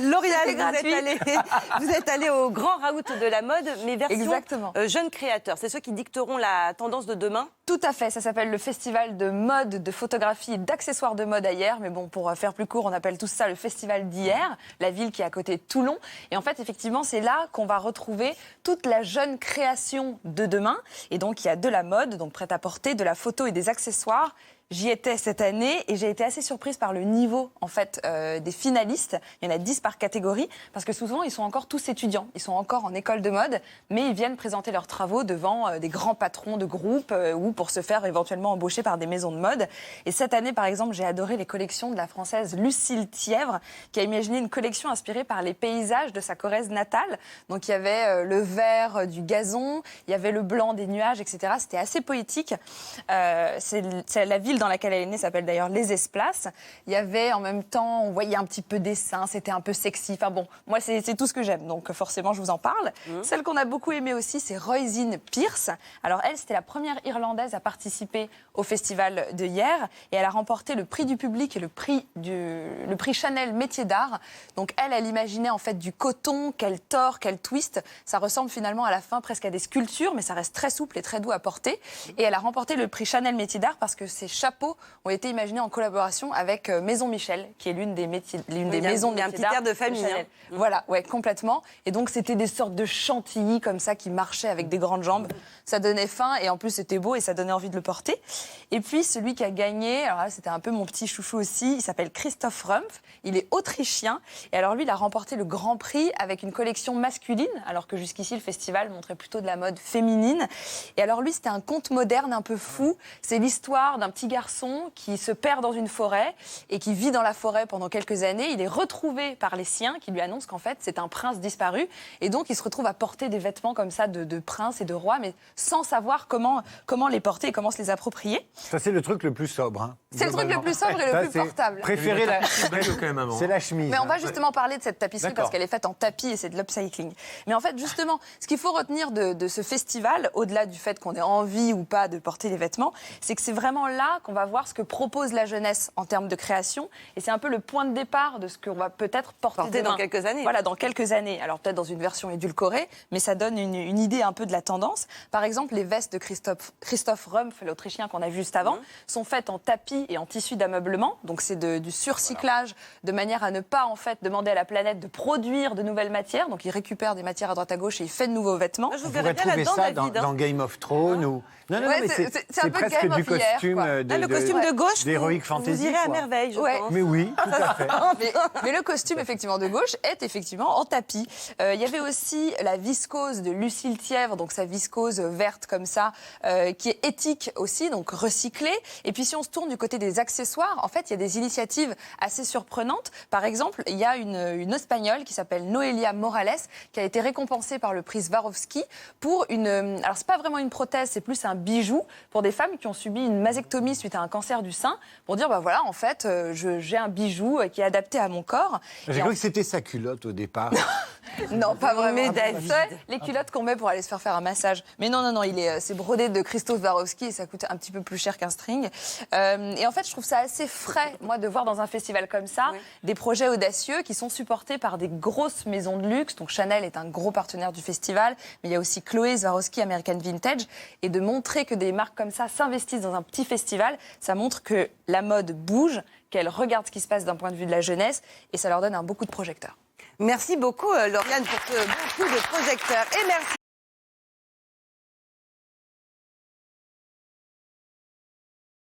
Lauriane, vous êtes allée au grand raout de la mode, mais version jeunes créateurs. C'est ceux qui dicteront la tendance de demain. Tout à fait, ça s'appelle le festival de mode, de photographie et d'accessoires de mode à Hyères. Mais bon, pour faire plus court, on appelle tout ça le festival d'Hyères, la ville qui est à côté de Toulon. Et en fait, effectivement, c'est là qu'on va retrouver toute la jeune création de demain. Et donc, il y a de la mode, donc prêt-à-porter, de la photo et des accessoires. J'y étais cette année et j'ai été assez surprise par le niveau en fait des finalistes. Il y en a 10 par catégorie parce que souvent ils sont encore tous étudiants, ils sont encore en école de mode, mais ils viennent présenter leurs travaux devant des grands patrons de groupes ou pour se faire éventuellement embaucher par des maisons de mode. Et cette année par exemple, j'ai adoré les collections de la française Lucille Thièvre qui a imaginé une collection inspirée par les paysages de sa Corrèze natale. Donc il y avait le vert du gazon, il y avait le blanc des nuages, etc. C'était assez poétique. C'est la ville dans laquelle elle est née s'appelle d'ailleurs Les Esplaces. Il y avait en même temps, on voyait un petit peu des seins, c'était un peu sexy. Enfin bon, moi c'est tout ce que j'aime, donc forcément je vous en parle. Celle qu'on a beaucoup aimée aussi, c'est Roisin Pierce. Alors elle, c'était la première Irlandaise à participer au festival de Hyères et elle a remporté le prix du public et le prix Chanel métier d'art. Donc elle imaginait en fait du coton, qu'elle tord, qu'elle twist. Ça ressemble finalement à la fin presque à des sculptures, mais ça reste très souple et très doux à porter. Et elle a remporté le prix Chanel métier d'art parce que ses chapeaux ont été imaginés en collaboration avec Maison Michel, qui est l'une des maisons de métiers d'art. Il y a un petit air de famille. Hein. Voilà, ouais, complètement. Et donc, c'était des sortes de chantilly comme ça qui marchaient avec des grandes jambes. Ça donnait faim et en plus, c'était beau et ça donnait envie de le porter. Et puis, celui qui a gagné, alors là, c'était un peu mon petit chouchou aussi, il s'appelle Christoph Rumpf. Il est autrichien. Et alors, lui, il a remporté le Grand Prix avec une collection masculine, alors que jusqu'ici, le festival montrait plutôt de la mode féminine. Et alors, lui, c'était un conte moderne un peu fou. C'est l'histoire d'un petit garçon qui se perd dans une forêt et qui vit dans la forêt pendant quelques années. Il est retrouvé par les siens qui lui annoncent qu'en fait, c'est un prince disparu. Et donc, il se retrouve à porter des vêtements comme ça de prince et de roi, mais sans savoir comment les porter et comment se les approprier. Ça, c'est le truc le plus sobre. Hein, c'est le truc le plus sobre et le plus portable. Préféré c'est la chemise. Mais on va justement parler de cette tapisserie parce qu'elle est faite en tapis et c'est de l'upcycling. Mais en fait, justement, ce qu'il faut retenir de ce festival, au-delà du fait qu'on ait envie ou pas de porter les vêtements, c'est que c'est vraiment là qu'on va voir ce que propose la jeunesse en termes de création. Et c'est un peu le point de départ de ce qu'on va peut-être porter dans quelques années. Voilà, dans quelques années. Alors peut-être dans une version édulcorée, mais ça donne une idée un peu de la tendance. Par exemple, les vestes de Christoph Rumpf, l'Autrichien qu'on a vu juste avant, sont faites en tapis et en tissu d'ameublement. Donc c'est du surcyclage de manière à ne pas en fait demander à la planète de produire de nouvelles matières. Donc il récupère des matières à droite à gauche et il fait de nouveaux vêtements. Je vous verrais trouver ça dans Game of Thrones ou... Non, mais c'est presque du costume le costume de gauche, d'Heroic Fantasy. Vous irez à merveille, je pense. Mais oui, tout à fait. mais le costume effectivement de gauche est effectivement en tapis. Il y avait aussi la viscose de Lucille Thièvre, donc sa viscose verte comme ça, qui est éthique aussi, donc recyclée. Et puis si on se tourne du côté des accessoires, en fait, il y a des initiatives assez surprenantes. Par exemple, il y a une Espagnole qui s'appelle Noelia Morales, qui a été récompensée par le prix Swarovski pour alors c'est pas vraiment une prothèse, c'est plus un bijou pour des femmes qui ont subi une mastectomie suite à un cancer du sein, pour dire, bah voilà, en fait, j'ai un bijou qui est adapté à mon corps. J'ai cru que c'était sa culotte au départ. Non, pas vraiment. Mais David. Les culottes qu'on met pour aller se faire un massage. Mais non, c'est brodé de Christoph Swarovski et ça coûte un petit peu plus cher qu'un string. Et en fait, je trouve ça assez frais, moi, de voir dans un festival comme ça, des projets audacieux qui sont supportés par des grosses maisons de luxe. Donc Chanel est un gros partenaire du festival, mais il y a aussi Chloé, Swarovski, American Vintage. Et de montrer que des marques comme ça s'investissent dans un petit festival, ça montre que la mode bouge, qu'elle regarde ce qui se passe d'un point de vue de la jeunesse et ça leur donne un beau coup de projecteur. Merci beaucoup, Lauriane, pour ce bon coup de projecteur. Et merci.